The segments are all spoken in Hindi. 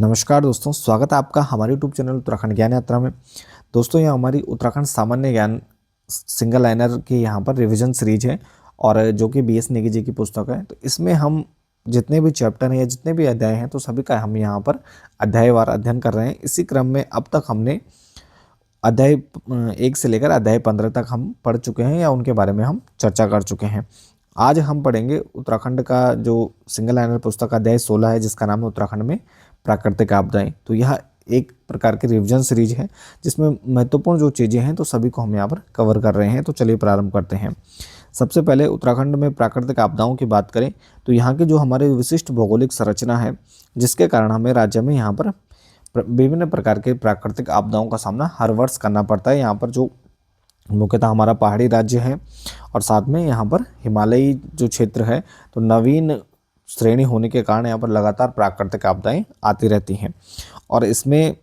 नमस्कार दोस्तों, स्वागत है आपका हमारे यूट्यूब चैनल उत्तराखंड ज्ञान यात्रा में। दोस्तों, ये हमारी उत्तराखंड सामान्य ज्ञान सिंगल लाइनर की यहाँ पर रिवीजन सीरीज है और जो कि बीएस नेगी जी की पुस्तक है। तो इसमें हम जितने भी चैप्टर हैं या जितने भी अध्याय हैं तो सभी का हम यहाँ पर अध्यायवार अध्ययन कर रहे हैं। इसी क्रम में अब तक हमने अध्याय 1 से लेकर अध्याय 15 तक हम पढ़ चुके हैं या उनके बारे में हम चर्चा कर चुके हैं। आज हम पढ़ेंगे उत्तराखंड का जो सिंगल लाइनर पुस्तक अध्याय 16 है, जिसका नाम है उत्तराखंड में प्राकृतिक आपदाएं। तो यह एक प्रकार की रिवीजन सीरीज है जिसमें महत्वपूर्ण जो चीज़ें हैं तो सभी को हम यहाँ पर कवर कर रहे हैं। तो चलिए प्रारंभ करते हैं। सबसे पहले उत्तराखंड में प्राकृतिक आपदाओं की बात करें तो यहाँ की जो हमारे विशिष्ट भौगोलिक संरचना है, जिसके कारण हमें राज्य में यहाँ पर विभिन्न प्रकार के प्राकृतिक आपदाओं का सामना हर वर्ष करना पड़ता है। यहाँ पर जो मुख्यतः हमारा पहाड़ी राज्य है और साथ में यहाँ पर हिमालयी जो क्षेत्र है, तो नवीन श्रेणी होने के कारण यहाँ पर लगातार प्राकृतिक आपदाएं आती रहती हैं। और इसमें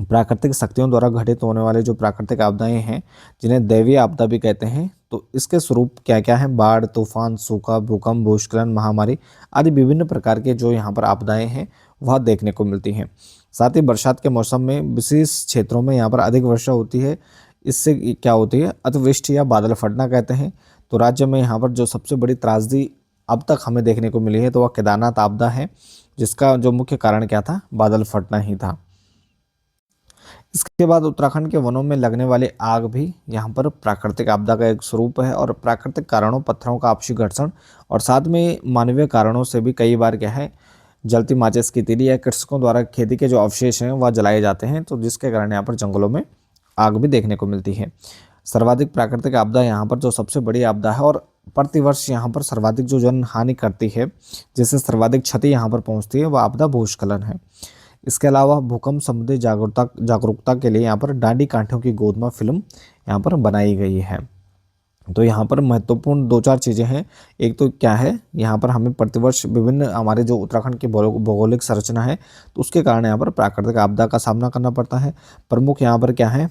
प्राकृतिक शक्तियों द्वारा घटित होने वाले जो प्राकृतिक आपदाएं हैं, जिन्हें दैवीय आपदा भी कहते हैं, तो इसके स्वरूप क्या क्या हैं? बाढ़, तूफान, सूखा, भूकंप, भूस्खलन, महामारी आदि विभिन्न प्रकार के जो यहाँ पर आपदाएं हैं वह देखने को मिलती हैं। साथ ही बरसात के मौसम में विशेष क्षेत्रों में यहाँ पर अधिक वर्षा होती है। इससे क्या होती है? अतिवृष्टि या बादल फटना कहते हैं। तो राज्य में यहाँ पर जो सबसे बड़ी त्रासदी अब तक हमें देखने को मिली है तो वह केदारनाथ आपदा है, जिसका जो मुख्य कारण क्या था? बादल फटना ही था। इसके बाद उत्तराखंड के वनों में लगने वाली आग भी यहाँ पर प्राकृतिक आपदा का एक स्वरूप है। और प्राकृतिक कारणों, पत्थरों का आपसी घर्षण और साथ में मानवीय कारणों से भी कई बार क्या है, जलती माचिस की तीली या कृषकों द्वारा खेती के जो अवशेष हैं वह जलाए जाते हैं, तो जिसके कारण यहाँ पर जंगलों में आग भी देखने को मिलती है। सर्वाधिक प्राकृतिक आपदा यहाँ पर जो सबसे बड़ी आपदा है और प्रतिवर्ष यहाँ पर सर्वाधिक जो जन हानि करती है, जिससे सर्वाधिक क्षति यहाँ पर पहुँचती है, वह आपदा भूस्खलन है। इसके अलावा भूकंप संबंधी जागरूकता के लिए यहाँ पर डांडी कांठों की गोदमा फिल्म यहाँ पर बनाई गई है। तो यहाँ पर महत्वपूर्ण 2-4 चीज़ें हैं। एक तो क्या है, यहाँ पर हमें प्रतिवर्ष विभिन्न हमारे जो उत्तराखंड की भौगोलिक संरचना है तो उसके कारण यहाँ पर प्राकृतिक आपदा का सामना करना पड़ता है। प्रमुख यहाँ पर क्या है?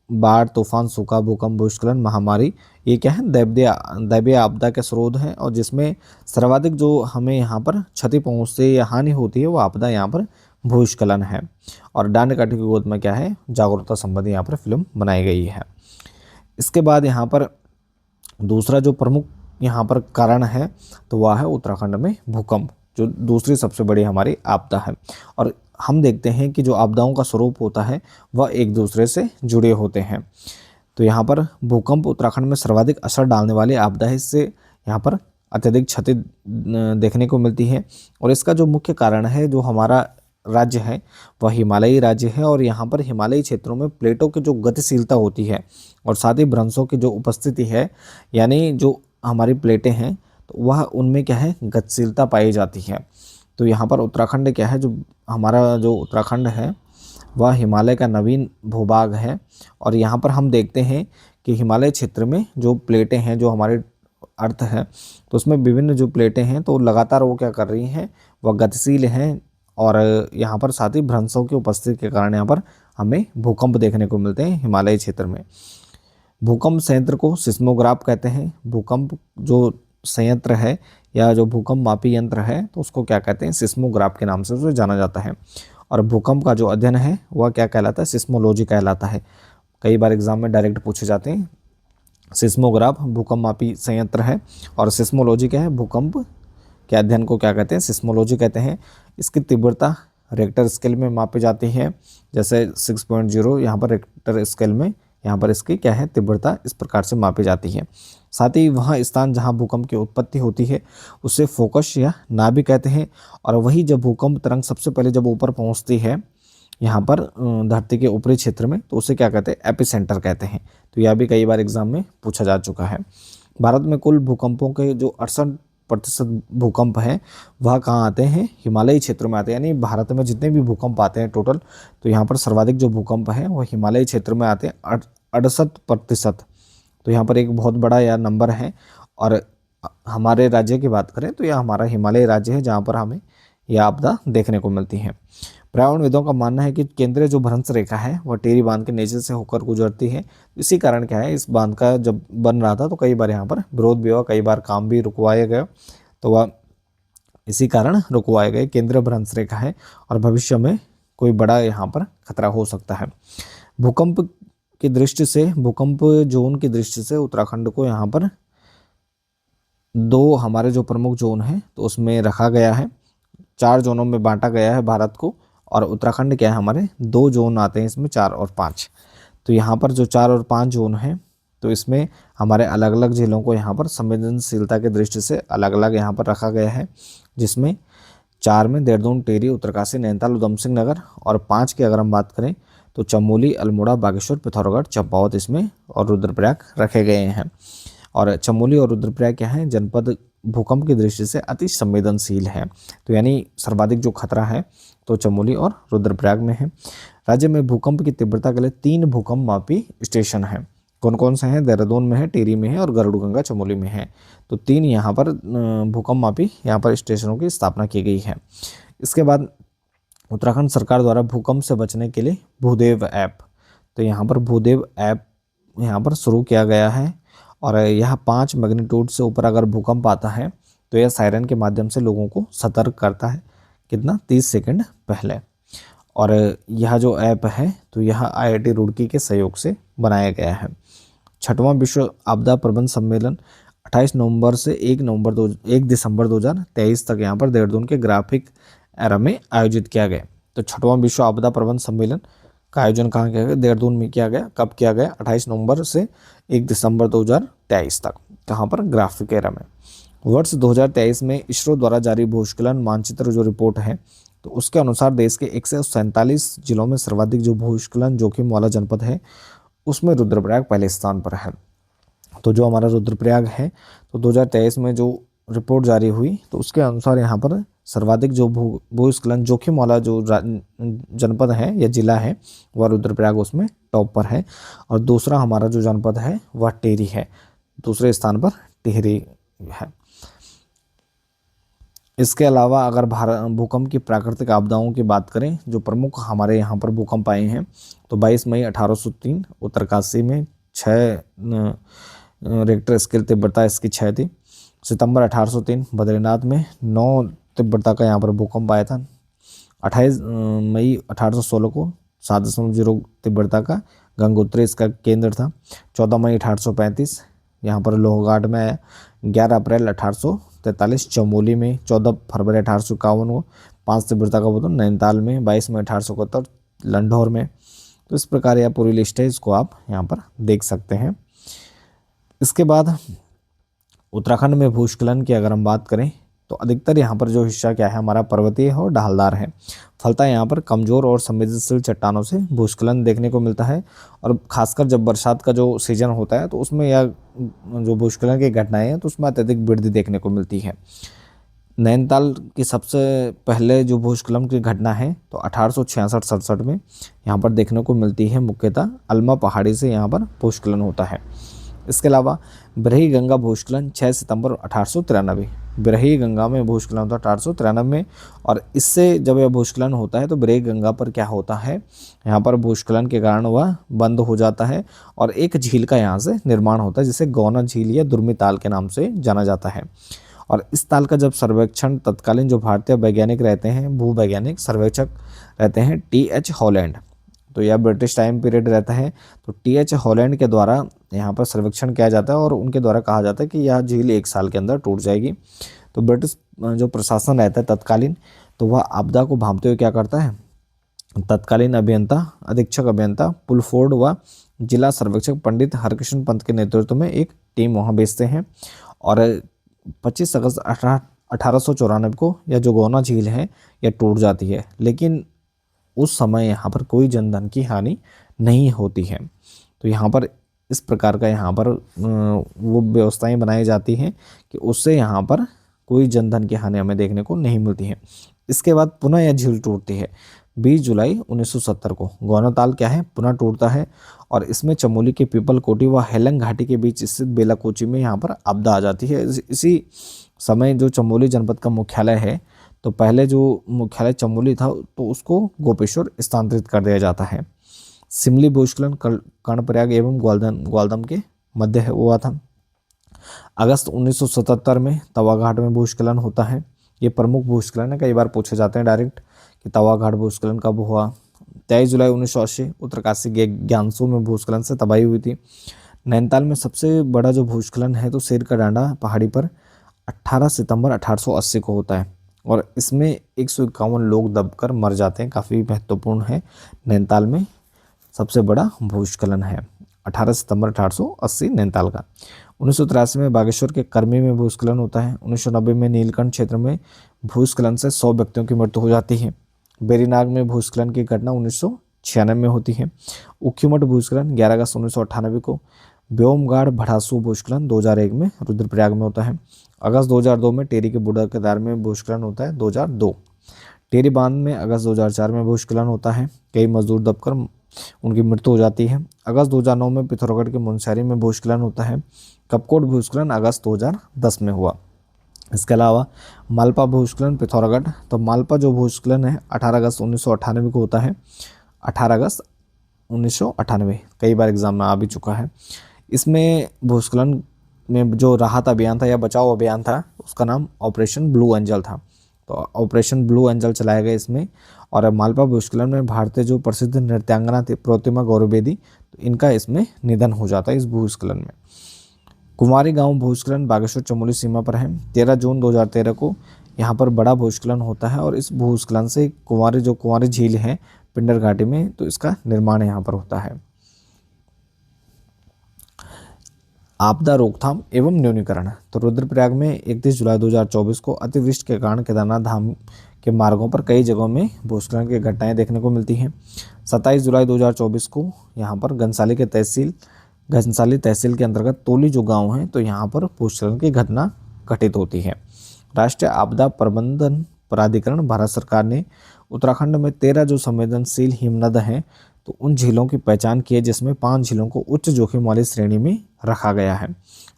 बाढ़, तूफान, सूखा, भूकंप, भूस्खलन, महामारी, ये क्या है? दैवीय आपदा के स्रोत हैं और जिसमें सर्वाधिक जो हमें यहाँ पर क्षति पहुँचती है या हानि होती है वो आपदा यहाँ पर भूस्खलन है। और डांडी काठी की गोद में क्या है? जागरूकता संबंधी यहाँ पर फिल्म बनाई गई है। इसके बाद यहाँ पर दूसरा जो प्रमुख यहाँ पर कारण है तो वह है उत्तराखंड में भूकंप, जो दूसरी सबसे बड़ी हमारी आपदा है। और हम देखते हैं कि जो आपदाओं का स्वरूप होता है वह एक दूसरे से जुड़े होते हैं। तो यहाँ पर भूकंप उत्तराखंड में सर्वाधिक असर डालने वाली आपदा है। इससे यहाँ पर अत्यधिक क्षति देखने को मिलती है। और इसका जो मुख्य कारण है, जो हमारा राज्य है वह हिमालयी राज्य है और यहाँ पर हिमालयी क्षेत्रों में प्लेटों की जो गतिशीलता होती है और साथ ही भ्रंशों की जो उपस्थिति है, यानी जो हमारी प्लेटें हैं तो वह उनमें क्या है? गतिशीलता पाई जाती है। तो यहाँ पर उत्तराखंड क्या है, जो हमारा जो उत्तराखंड है वह हिमालय का नवीन भूभाग है। और यहाँ पर हम देखते हैं कि हिमालय क्षेत्र में जो प्लेटें हैं, जो हमारे अर्थ है, तो उसमें विभिन्न जो प्लेटें हैं तो लगातार वो क्या कर रही हैं? वह गतिशील हैं। और यहाँ पर साथ ही भ्रंशों की उपस्थिति के कारण यहाँ पर हमें भूकंप देखने को मिलते हैं हिमालयी क्षेत्र में। भूकंप संयंत्र को सिस्मोग्राफ कहते हैं। भूकंप जो संयंत्र है या जो भूकंप मापी यंत्र है तो उसको क्या कहते हैं? सिस्मोग्राफ के नाम से उसे जाना जाता है। और भूकंप का जो अध्ययन है वह क्या कहलाता है? सिस्मोलॉजी कहलाता है। कई बार एग्जाम में डायरेक्ट पूछे जाते हैं। सिस्मोग्राफ भूकंप मापी संयंत्र है और सिस्मोलॉजी क्या है? भूकंप के अध्ययन को क्या कहते हैं? सिस्मोलॉजी कहते हैं। इसकी तीव्रता रेक्टर स्केल में मापी जाती है, जैसे 6.0 यहाँ पर रेक्टर स्केल में यहाँ पर इसकी क्या है? तीव्रता इस प्रकार से मापी जाती है। साथ ही वह स्थान जहाँ भूकंप की उत्पत्ति होती है उसे फोकस या नाभि कहते हैं। और वही जब भूकंप तरंग सबसे पहले जब ऊपर पहुँचती है यहाँ पर धरती के ऊपरी क्षेत्र में तो उसे क्या कहते हैं? एपिसेंटर कहते हैं। तो यह भी कई बार एग्जाम में पूछा जा चुका है। भारत में कुल भूकंपों के जो 68% भूकंप हैं वह कहाँ आते हैं? हिमालयी क्षेत्रों में आते हैं। यानी भारत में जितने भी भूकंप आते हैं टोटल, तो यहाँ पर सर्वाधिक जो भूकंप हैं वह हिमालयी क्षेत्र में आते हैं 68%। तो यहाँ पर एक बहुत बड़ा यह नंबर है। और हमारे राज्य की बात करें तो यह हमारा हिमालयी राज्य है जहाँ पर हमें यह आपदा देखने को मिलती है। पर्यावरणविदों का मानना है कि केंद्रीय जो भ्रंश रेखा है वह टिहरी बांध के नीचे से होकर गुजरती है। इसी कारण क्या है, इस बांध का जब बन रहा था तो कई बार यहाँ पर विरोध भी हुआ, कई बार काम भी रुकवाया गया। तो वह इसी कारण रुकवाए गए। केंद्र भ्रंश रेखा है और भविष्य में कोई बड़ा यहाँ पर खतरा हो सकता है। भूकंप की दृष्टि से, भूकंप जोन की दृष्टि से उत्तराखंड को यहाँ पर दो हमारे जो प्रमुख जोन हैं तो उसमें रखा गया है। 4 जोनों में बांटा गया है भारत को, और उत्तराखंड क्या है, हमारे 2 जोन आते हैं इसमें, 4 और 5। तो यहाँ पर जो 4 और 5 जोन हैं तो इसमें हमारे अलग अलग जिलों को यहाँ पर संवेदनशीलता की दृष्टि से अलग अलग यहाँ पर रखा गया है, जिसमें 4 में देहरादून, टिहरी, उत्तरकाशी, नैनीताल, उधमसिंह नगर, और 5 की अगर हम बात करें तो चमोली, अल्मोड़ा, बागेश्वर, पिथौरागढ़, चंपावत इसमें और रुद्रप्रयाग रखे गए हैं। और चमोली और रुद्रप्रयाग क्या है, जनपद भूकंप की दृष्टि से अति संवेदनशील है। तो यानी सर्वाधिक जो खतरा है तो चमोली और रुद्रप्रयाग में है। राज्य में भूकंप की तीव्रता के लिए 3 भूकंप मापी स्टेशन हैं। कौन कौन से हैं? देहरादून में है, टिहरी में है और गरुड़गंगा चमोली में है। तो 3 यहाँ पर भूकंप मापी यहाँ पर स्टेशनों की स्थापना की गई है। इसके बाद उत्तराखंड सरकार द्वारा भूकंप से बचने के लिए भूदेव ऐप, तो यहाँ पर भूदेव ऐप यहाँ पर शुरू किया गया है। और यह 5 मैग्नीट्यूड से ऊपर अगर भूकंप आता है तो यह सायरन के माध्यम से लोगों को सतर्क करता है, कितना, 30 सेकंड पहले। और यह जो ऐप है तो यह IIT रुड़की के सहयोग से बनाया गया है। 6वां विश्व आपदा प्रबंध सम्मेलन 28 नवंबर से 1 दिसंबर 2023 तक यहाँ पर देहरादून के ग्राफिक एरा में आयोजित किया गया। तो 6वां विश्व आपदा प्रबंध सम्मेलन का आयोजन कहाँ किया गया? देहरादून में किया गया। कब किया गया? 28 नवंबर से 1 दिसंबर 2023 तक। कहाँ पर? ग्राफिक एरा में। वर्ष 2023 में इसरो द्वारा जारी भूस्खलन मानचित्र जो रिपोर्ट है तो उसके अनुसार देश के 147 जिलों में सर्वाधिक जो भूस्खलन जोखिम वाला जनपद है उसमें रुद्रप्रयाग पहले स्थान पर है। तो जो हमारा रुद्रप्रयाग है तो 2023 में जो रिपोर्ट जारी हुई तो उसके अनुसार यहाँ पर सर्वाधिक जो भूस्खलन जोखिम वाला जो जनपद है या जिला है वह रुद्रप्रयाग उसमें टॉप पर है। और दूसरा हमारा जो जनपद है वह टिहरी है, दूसरे स्थान पर टिहरी है। इसके अलावा अगर भूकंप की प्राकृतिक आपदाओं की बात करें, जो प्रमुख हमारे यहाँ पर भूकंप आए हैं तो 22 मई 1803 उत्तरकाशी में 6 रेक्टर स्केल तीव्रता इसकी 6 थी। सितंबर 1803 बद्रीनाथ में 9 तीव्रता का यहाँ पर भूकंप आया था। 28 मई 1816 को 7.0 तीव्रता का गंगोत्री इसका केंद्र था। 14 मई 1835 यहाँ पर लोहघाट में आया। 11 अप्रैल 1843 चमोली में। 14 फरवरी 1851 को 5 तीव्रता का वो नैनीताल में। 22 मई 1871 लंढौर में। तो इस प्रकार यह पूरी लिस्ट है, इसको आप यहाँ पर देख सकते हैं। इसके बाद उत्तराखंड में भूस्खलन की अगर हम बात करें तो अधिकतर यहाँ पर जो हिस्सा क्या है हमारा पर्वतीय है और ढालदार है। फलतः यहाँ पर कमज़ोर और संवेदनशील चट्टानों से भूस्खलन देखने को मिलता है। और खासकर जब बरसात का जो सीजन होता है तो उसमें यह जो भूस्खलन की घटनाएं हैं तो उसमें अत्यधिक वृद्धि देखने को मिलती है। नैनीताल की सबसे पहले जो भूस्खलन की घटना है तो 1866-67 में यहाँ पर देखने को मिलती है। मुख्यतः अल्मा पहाड़ी से यहाँ पर भूस्खलन होता है। इसके अलावा बिरही गंगा भूस्खलन 6 सितंबर 1893, बिरही गंगा में भूस्खलन होता है 1893 में। और इससे जब यह भूस्खलन होता है तो बिरही गंगा पर क्या होता है, यहाँ पर भूस्खलन के कारण वह बंद हो जाता है और एक झील का यहाँ से निर्माण होता है जिसे गौना झील या दुर्मी ताल के नाम से जाना जाता है। और इस ताल का जब सर्वेक्षण तत्कालीन जो भारतीय वैज्ञानिक रहते हैं, भूवैज्ञानिक सर्वेक्षक रहते हैं TH हॉलैंड, तो यह ब्रिटिश टाइम पीरियड रहता है। तो TH हॉलैंड के द्वारा यहाँ पर सर्वेक्षण किया जाता है और उनके द्वारा कहा जाता है कि यह झील 1 साल के अंदर टूट जाएगी। तो ब्रिटिश जो प्रशासन रहता है तत्कालीन, तो वह आपदा को भांपते हुए क्या करता है, तत्कालीन अभियंता, अधीक्षक अभियंता पुलफोर्ड व जिला सर्वेक्षक पंडित हरकृष्ण पंत के नेतृत्व में एक टीम वहाँ भेजते हैं। और 25 अगस्त 1894 को यह जो गौना झील है यह टूट जाती है, लेकिन उस समय यहाँ पर कोई जनधन की हानि नहीं होती है। तो यहाँ पर इस प्रकार का यहाँ पर वो व्यवस्थाएं बनाई जाती हैं कि उससे यहाँ पर कोई जनधन की हानि हमें देखने को नहीं मिलती है। इसके बाद पुनः यह झील टूटती है 20 जुलाई 1970 को। गौना ताल क्या है, पुनः टूटता है और इसमें चमोली के पीपल कोटी व हेलंग घाटी के बीच स्थित बेलाकोची में यहाँ पर आपदा आ जाती है। इसी समय जो चमोली जनपद का मुख्यालय है, तो पहले जो मुख्यालय चमोली था तो उसको गोपेश्वर स्थानांतरित कर दिया जाता है। सिमली भूस्खलन कर्णप्रयाग एवं ग्वालदम के मध्य हुआ था। अगस्त 1977 में तवा घाट में भूस्खलन होता है। ये प्रमुख भूस्खलन है, कई बार पूछे जाते हैं डायरेक्ट कि तवा घाट भूस्खलन कब हुआ। 23 जुलाई 1980 उत्तरकाशी के ज्ञानसू में भूस्खलन से तबाही हुई थी। नैनीताल में सबसे बड़ा जो भूस्खलन है तो शेर का डांडा पहाड़ी पर 18 सितंबर 1880 को होता है और इसमें 151 लोग दबकर मर जाते हैं। काफ़ी महत्वपूर्ण है, नैनीताल में सबसे बड़ा भूस्खलन है 18 सितंबर 1880 नैनीताल का। 1983 में बागेश्वर के कर्मी में भूस्खलन होता है। 1990 में नीलकंठ क्षेत्र में भूस्खलन से 100 व्यक्तियों की मृत्यु हो जाती है। बेरीनाग में भूस्खलन की घटना 1996 में होती है। उखीमठ भूस्खलन 11 अगस्त 1998 को। व्योमगाड़ भड़ासू भूस्खलन 2001 में रुद्रप्रयाग में होता है। अगस्त 2002 में टेरी के बूढ़ा केदार में भूस्खलन होता है 2002। टेरी बांध में अगस्त 2004 में भूस्खलन होता है, कई मजदूर दबकर उनकी मृत्यु हो जाती है। अगस्त 2009 में पिथौरागढ़ के मुनस्यारी में भूस्खलन होता है। कपकोट भूस्खलन अगस्त 2010 में हुआ। इसके अलावा मालपा भूस्खलन पिथौरागढ़, तो मालपा जो भूस्खलन है 18 अगस्त 1998 को होता है। 18 अगस्त 1998 कई बार एग्जाम में आ भी चुका है। इसमें भूस्खलन में जो राहत अभियान था या बचाव अभियान था उसका नाम ऑपरेशन ब्लू एंजल था। तो ऑपरेशन ब्लू एंजल चलाया गया इसमें। और मालपा भूस्खलन में भारतीय जो प्रसिद्ध नृत्यांगना थी प्रोतिमा गौरवेदी, तो इनका इसमें निधन हो जाता है इस भूस्खलन में। कुंवारी गांव भूस्खलन बागेश्वर चमोली सीमा पर है। 13 जून 2013 को यहाँ पर बड़ा भूस्खलन होता है और इस भूस्खलन से कुंवारी झील है पिंडर घाटी में, तो इसका निर्माण यहाँ पर होता है। आपदा रोकथाम एवं न्यूनीकरण, तो रुद्रप्रयाग में 31 जुलाई 2024 को अतिवृष्टि के कारण केदारनाथ धाम के मार्गों पर कई जगहों में भूस्खलन की घटनाएं देखने को मिलती हैं। 27 जुलाई 2024 को यहाँ पर घनसाली तहसील के अंतर्गत तोली जो गांव है, तो यहाँ पर भूस्खलन की घटना घटित होती है। राष्ट्रीय आपदा प्रबंधन प्राधिकरण भारत सरकार ने उत्तराखंड में 13 जो संवेदनशील हिमनद हैं, तो उन झीलों की पहचान की है, जिसमें 5 झीलों को उच्च जोखिम वाली श्रेणी में रखा गया है।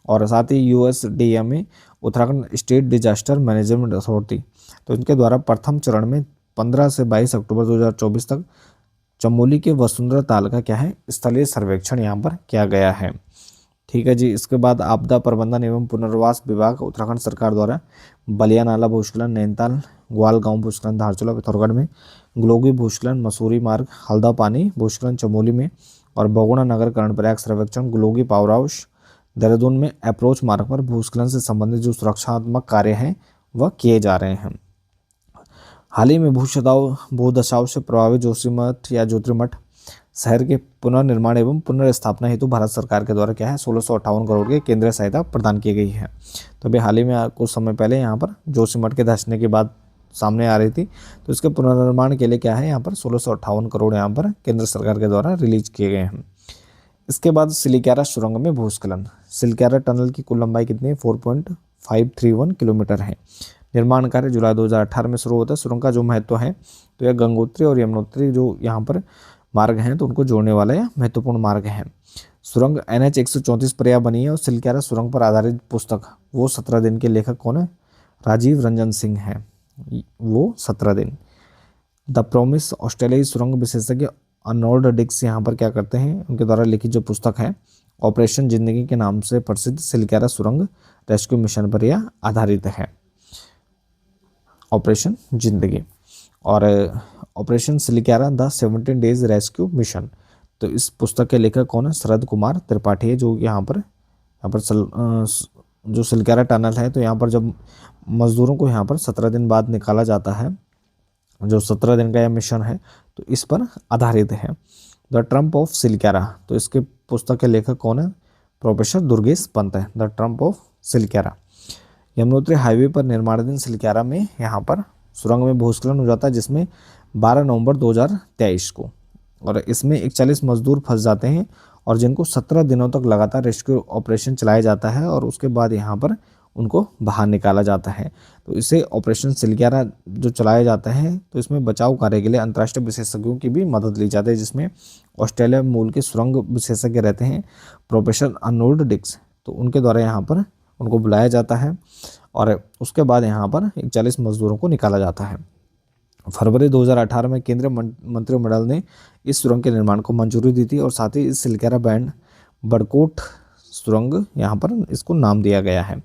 और साथ ही USDA Uttarakhand state disaster management authority, तो इनके द्वारा प्रथम चरण में 15 से 22 अक्टूबर 2024 तक चमोली के वसुंधरा ताल का क्या है स्थलीय सर्वेक्षण यहाँ पर किया गया है। ठीक है जी। इसके बाद आपदा प्रबंधन एवं पुनर्वास विभाग उत्तराखंड सरकार द्वारा बलिया नाला भूस्खलन नैनीताल, ग्वाल गांव भूस्खलन धारचूला पिथौरागढ़ में, ग्लोगी भूस्खलन मसूरी मार्ग हल्दा पानी भूस्खलन चमोली में, और बगुड़ा नगर कर्णप्रयाग सर्वेक्षण ग्लोगी पावर हाउस देहरादून में अप्रोच मार्ग पर भूस्खलन से संबंधित जो सुरक्षात्मक कार्य हैं वह किए जा रहे हैं। हाल ही में भूदशाओं से प्रभावित जोशीमठ या ज्योतिर्मठ शहर के पुनर्निर्माण एवं पुनर्स्थापना हेतु भारत सरकार के द्वारा क्या है 1658 करोड़ की केंद्रीय सहायता प्रदान की गई है। तो अभी हाल ही में कुछ समय पहले यहाँ पर जोशीमठ के धंसने की बात सामने आ रही थी, तो इसके पुनर्निर्माण के लिए क्या है यहाँ पर 1658 करोड़ यहाँ पर केंद्र सरकार के द्वारा रिलीज किए गए हैं। इसके बाद सिलिक्यारा सुरंग में भूस्खलन। सिलिक्यारा टनल की कुल लंबाई कितनी है 4.531 किलोमीटर है। निर्माण कार्य जुलाई 2018 में शुरू होता है। सुरंग का जो महत्व है तो यह गंगोत्री और यमुनोत्री जो यहाँ पर मार्ग हैं तो उनको जोड़ने वाला यह महत्वपूर्ण मार्ग है। सुरंग NH 134 पर यह बनी है और सिलिक्यारा सुरंग पर आधारित पुस्तक वो 17 दिन के लेखक कौन है? राजीव रंजन सिंह है। वो 17 दिन। द प्रॉमिस ऑस्ट्रेलियाई सुरंग विशेषज्ञ अर्नोल्ड डिक्स यहाँ पर क्या करते हैं, उनके द्वारा लिखित जो पुस्तक है ऑपरेशन जिंदगी के नाम से प्रसिद्ध सिलिक्यारा सुरंग रेस्क्यू मिशन पर यह आधारित है। ऑपरेशन जिंदगी और operation Silkyara the 17 days rescue mission, तो इस पुस्तक के लेखक कौन है? शरद कुमार त्रिपाठी है, जो यहाँ पर जो सिलिक्यारा टनल है तो यहाँ पर जब मजदूरों को यहाँ पर 17 दिन बाद निकाला जाता है, जो 17 दिन का यह मिशन है तो इस पर आधारित है। द ट्रम्प ऑफ सिलिक्यारा, तो इसके पुस्तक के लेखक कौन है? प्रोफेसर दुर्गेश पंत है। The triumph of Silkyara. Yamunotri highway पर निर्माणाधीन सिलिक्यारा में यहाँ पर सुरंग में भूस्खलन हो जाता है, जिसमें 12 नवंबर 2023 को, और इसमें 41 मजदूर फंस जाते हैं और जिनको 17 दिनों तक लगातार रेस्क्यू ऑपरेशन चलाया जाता है और उसके बाद यहाँ पर उनको बाहर निकाला जाता है। तो इसे ऑपरेशन सिलिक्यारा जो चलाया जाता है तो इसमें बचाव कार्य के लिए अंतर्राष्ट्रीय विशेषज्ञों की भी मदद ली जाती है, जिसमें ऑस्ट्रेलिया मूल के सुरंग विशेषज्ञ रहते हैं प्रोफेसर अर्नोल्ड डिक्स, तो उनके द्वारा यहाँ पर उनको बुलाया जाता है और उसके बाद यहाँ पर 41 मजदूरों को निकाला जाता है। फरवरी 2018 में केंद्रीय मंत्रिमंडल ने इस सुरंग के निर्माण को मंजूरी दी थी और साथ ही इस सिलिक्यारा बैंड बड़कोट सुरंग यहाँ पर इसको नाम दिया गया है।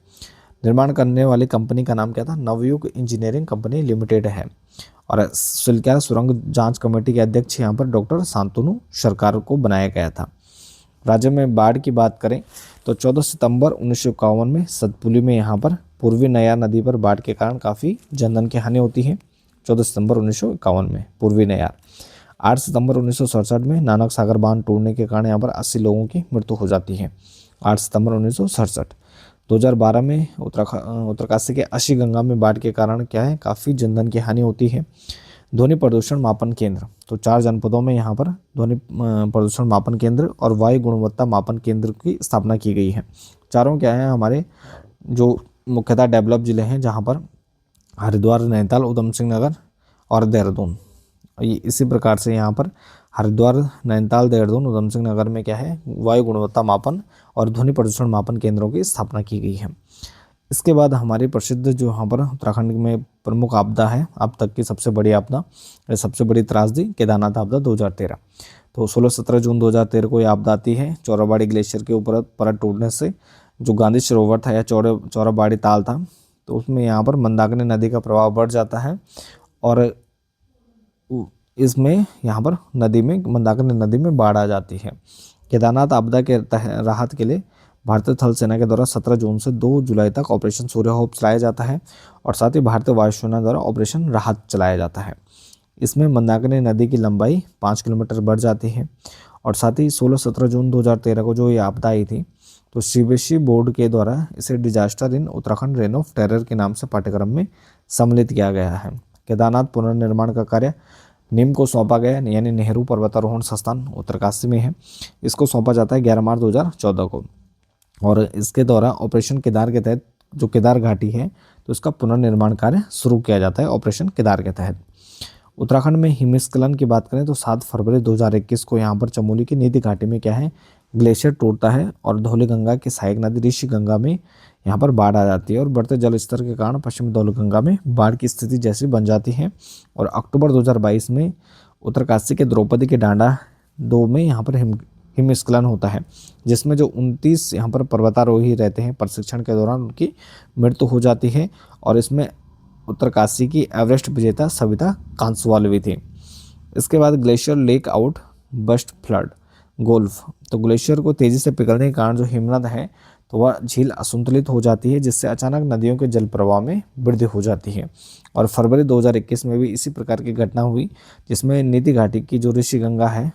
निर्माण करने वाली कंपनी का नाम क्या था, नवयुग इंजीनियरिंग कंपनी लिमिटेड है। और सिलक्यार सुरंग जांच कमेटी के अध्यक्ष यहाँ पर डॉक्टर शांतनु सरकार को बनाया गया था। राज्य में बाढ़ की बात करें तो 14 सितंबर 1951 में सतपुली में यहाँ पर पूर्वी नयार नदी पर बाढ़ के कारण काफ़ी जनधन की हानि होती है। 14 सितंबर 1951 में पूर्वी नयार। 8 सितंबर 1967 में नानक सागर बांध टूटने के कारण यहाँ पर 80 लोगों की मृत्यु हो जाती है। 8 सितंबर 1967। 2012 में उत्तरकाशी के अशी गंगा में बाढ़ के कारण क्या है, काफ़ी जनधन की हानि होती है। ध्वनि प्रदूषण मापन केंद्र, तो 4 जनपदों में यहाँ पर ध्वनि प्रदूषण मापन केंद्र और वायु गुणवत्ता मापन केंद्र की स्थापना की गई है। चारों क्या है, हमारे जो मुख्यतः डेवलप जिले हैं, जहाँ पर हरिद्वार, नैनीताल, उधम सिंह नगर और देहरादून। इसी प्रकार से यहाँ पर हरिद्वार, नैनीताल, देहरादून, उधम सिंह नगर में क्या है, वायु गुणवत्ता मापन और ध्वनि प्रदूषण मापन केंद्रों की स्थापना की गई है। इसके बाद हमारी प्रसिद्ध जो यहाँ पर उत्तराखंड में प्रमुख आपदा है, अब तक की सबसे बड़ी आपदा, सबसे बड़ी त्रासदी केदारनाथ आपदा 2013। तो 16-17 जून 2013 को ये आपदा आती है। चौराबाड़ी ग्लेशियर के ऊपर परत टूटने से जो गांधी सरोवर था या चौराबाड़ी ताल था, तो उसमें यहाँ पर मंदाकिनी नदी का प्रवाह बढ़ जाता है और इसमें यहाँ पर मंदाकिनी नदी में बाढ़ आ जाती है। केदारनाथ आपदा के राहत के लिए भारतीय थल सेना के द्वारा 17 जून से 2 जुलाई तक ऑपरेशन सूर्य होप चलाया जाता है और साथ ही भारतीय वायुसेना द्वारा ऑपरेशन राहत चलाया जाता है। इसमें मंदाकिनी नदी की लंबाई 5 किलोमीटर बढ़ जाती है। और साथ ही 16-17 जून 2013 को जो ये आपदा आई थी, तो सीबीएसई बोर्ड के द्वारा इसे disaster in Uttarakhand rain of terror के नाम से पाठ्यक्रम में सम्मिलित किया गया है। केदारनाथ पुनर्निर्माण का कार्य निम को सौंपा गया, यानी नेहरू पर्वतारोहण संस्थान उत्तरकाशी में है। इसको सौंपा जाता है 11 मार्च 2014 को और इसके द्वारा ऑपरेशन केदार के तहत जो केदार घाटी है, तो इसका पुनर्निर्माण कार्य शुरू किया जाता है ऑपरेशन केदार के तहत। उत्तराखंड में हिमस्खलन की बात करें तो 7 फरवरी 2021 को यहाँ पर चमोली की नीति घाटी में क्या है, ग्लेशियर टूटता है और धौलीगंगा की सहायक नदी ऋषि गंगा में यहाँ पर बाढ़ आ जाती है और बढ़ते जल स्तर के कारण पश्चिमी धौलीगंगा में बाढ़ की स्थिति जैसी बन जाती है। और अक्टूबर 2022 में उत्तरकाशी के द्रौपदी के डांडा 2 में यहाँ पर हिमस्खलन होता है, जिसमें जो 29 यहाँ पर पर्वतारोही रहते हैं, प्रशिक्षण के दौरान उनकी मृत्यु हो जाती है। और इसमें उत्तरकाशी की एवरेस्ट विजेता सविता कांसवाल भी थी। इसके बाद glacier lake outburst flood GLOF, तो ग्लेशियर को तेज़ी से पिघलने के कारण जो हिमनद है, तो वह झील असंतुलित हो जाती है, जिससे अचानक नदियों के जल प्रवाह में वृद्धि हो जाती है। और फरवरी 2021 में भी इसी प्रकार की घटना हुई, जिसमें नीति घाटी की जो ऋषि गंगा है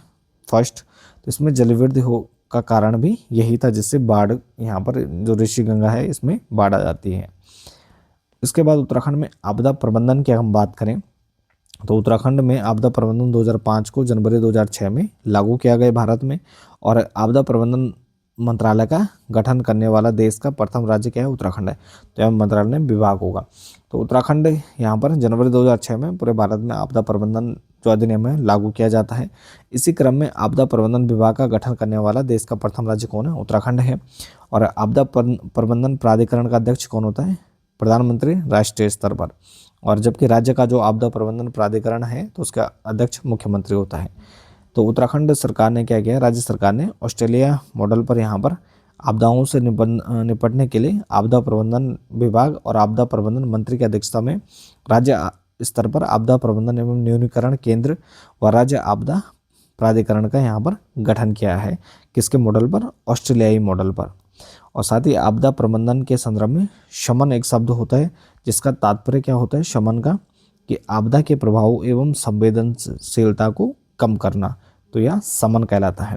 फर्स्ट, तो इसमें जलवृद्धि का कारण भी यही था, जिससे बाढ़ यहाँ पर जो ऋषि गंगा है इसमें बाढ़ आ जाती है। इसके बाद उत्तराखंड में आपदा प्रबंधन की हम बात करें तो उत्तराखंड में आपदा प्रबंधन 2005 को जनवरी 2006 में लागू किया गया भारत में। और आपदा प्रबंधन मंत्रालय का गठन करने वाला देश का प्रथम राज्य क्या है, उत्तराखंड है। तो यह मंत्रालय में विभाग होगा। तो उत्तराखंड यहाँ पर जनवरी 2006 में पूरे भारत में आपदा प्रबंधन जो अधिनियम है लागू किया जाता है। इसी क्रम में आपदा प्रबंधन विभाग का गठन करने वाला देश का प्रथम राज्य कौन है, उत्तराखंड है। और आपदा प्रबंधन प्राधिकरण का अध्यक्ष कौन होता है, प्रधानमंत्री राष्ट्रीय स्तर पर। और जबकि राज्य का जो आपदा प्रबंधन प्राधिकरण है, तो उसका अध्यक्ष मुख्यमंत्री होता है। तो उत्तराखंड सरकार ने क्या किया, राज्य सरकार ने ऑस्ट्रेलिया मॉडल पर यहाँ पर आपदाओं से निपटने के लिए आपदा प्रबंधन विभाग और आपदा प्रबंधन मंत्री की अध्यक्षता में राज्य स्तर पर आपदा प्रबंधन एवं न्यूनीकरण केंद्र व राज्य आपदा प्राधिकरण का यहाँ पर गठन किया है। किसके मॉडल पर, ऑस्ट्रेलियाई मॉडल पर। और साथ ही आपदा प्रबंधन के संदर्भ में शमन एक शब्द होता है, जिसका तात्पर्य क्या होता है शमन का, कि आपदा के प्रभाव एवं संवेदनशीलता को कम करना, तो यह शमन कहलाता है।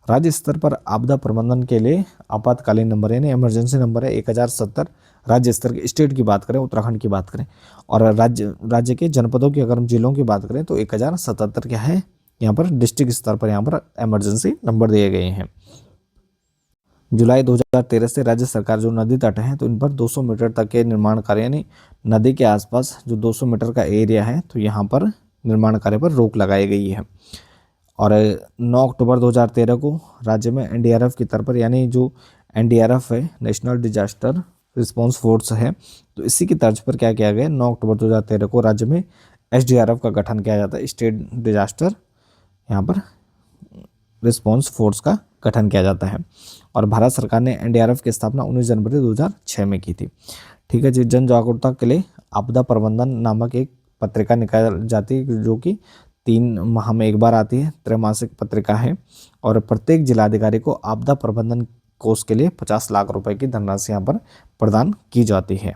राज्य स्तर पर आपदा प्रबंधन के लिए आपातकालीन नंबर यानी इमरजेंसी नंबर है 1070। राज्य स्तर के स्टेट की बात करें, उत्तराखंड की बात करें, और राज्य के जनपदों की अगर हम जिलों की बात करें तो 1077 क्या है, यहाँ पर डिस्ट्रिक्ट स्तर पर यहाँ पर इमरजेंसी नंबर दिए गए हैं। जुलाई 2013 से राज्य सरकार जो नदी तट हैं, तो इन पर 200 मीटर तक के निर्माण कार्य, यानी नदी के आसपास जो 200 मीटर का एरिया है, तो यहाँ पर निर्माण कार्य पर रोक लगाई गई है। और 9 अक्टूबर 2013 को राज्य में एनडीआरएफ की तर्ज पर, यानी जो एनडीआरएफ है, नेशनल डिजास्टर रिस्पांस फोर्स है, तो इसी की तर्ज पर क्या किया गया, 9 अक्टूबर 2013 को राज्य में एसडीआरएफ का गठन किया जाता है, स्टेट डिजास्टर यहाँ पर रिस्पांस फोर्स का गठन किया जाता है। और भारत सरकार ने एनडीआरएफ की स्थापना 19 जनवरी 2006 में की थी। ठीक है जी। जन जागरूकता के लिए आपदा प्रबंधन नामक एक पत्रिका निकाली जाती है जो कि 3 माह में एक बार आती है, त्रैमासिक पत्रिका है। और प्रत्येक जिलाधिकारी को आपदा प्रबंधन कोष के लिए 50 लाख रुपए की धनराशि यहाँ पर प्रदान की जाती है।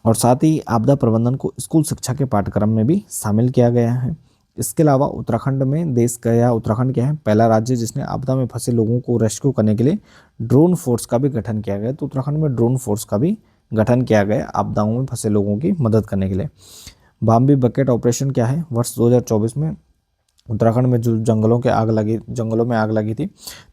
और साथ ही आपदा प्रबंधन को स्कूल शिक्षा के पाठ्यक्रम में भी शामिल किया गया है। इसके अलावा उत्तराखंड में देश का या उत्तराखंड क्या है, पहला राज्य जिसने आपदा में फंसे लोगों को रेस्क्यू करने के लिए ड्रोन फोर्स का भी गठन किया गया। तो उत्तराखंड में ड्रोन फोर्स का भी गठन किया गया आपदाओं में फंसे लोगों की मदद करने के लिए। बाम्बी बकेट ऑपरेशन क्या है, वर्ष 2024 में उत्तराखंड में जो जंगलों में आग लगी थी,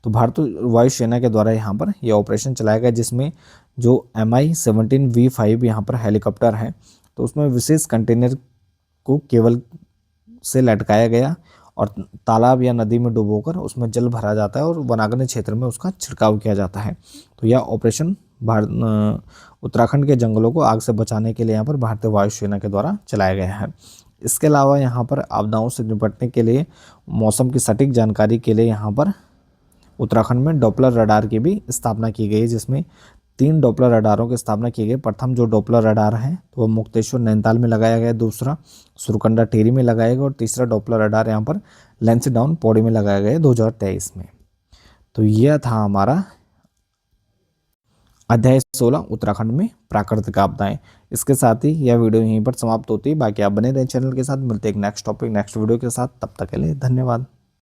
तो भारतीय वायुसेना के द्वारा यहाँ पर यह ऑपरेशन चलाया गया, जिसमें जो Mi-17V5 यहाँ पर हेलीकॉप्टर है, तो उसमें विशेष कंटेनर को केबल से लटकाया गया और तालाब या नदी में डुबोकर उसमें जल भरा जाता है और वनाग्नि क्षेत्र में उसका छिड़काव किया जाता है। तो यह ऑपरेशन उत्तराखंड के जंगलों को आग से बचाने के लिए यहाँ पर भारतीय वायुसेना के द्वारा चलाया गया है। इसके अलावा यहाँ पर आपदाओं से निपटने के लिए मौसम की सटीक जानकारी के लिए यहाँ पर उत्तराखंड में डॉपलर रडार की भी स्थापना की गई है, जिसमें 3 डॉपलर रडारों की स्थापना की गई। प्रथम जो डॉपलर रडार है तो वह मुक्तेश्वर नैनीताल में लगाया गया, दूसरा सुरकंडा टिहरी में लगाया गया और तीसरा डॉपलर रडार यहाँ पर लैंसडाउन पौड़ी में लगाया गया 2023 में। तो यह था हमारा अध्याय 16 उत्तराखंड में प्राकृतिक आपदाएं। इसके साथ ही यह वीडियो यहीं पर समाप्त होती है। बाकी आप बने रहें चैनल के साथ, मिलते हैं एक नेक्स्ट टॉपिक नेक्स्ट वीडियो के साथ। तब तक के लिए धन्यवाद।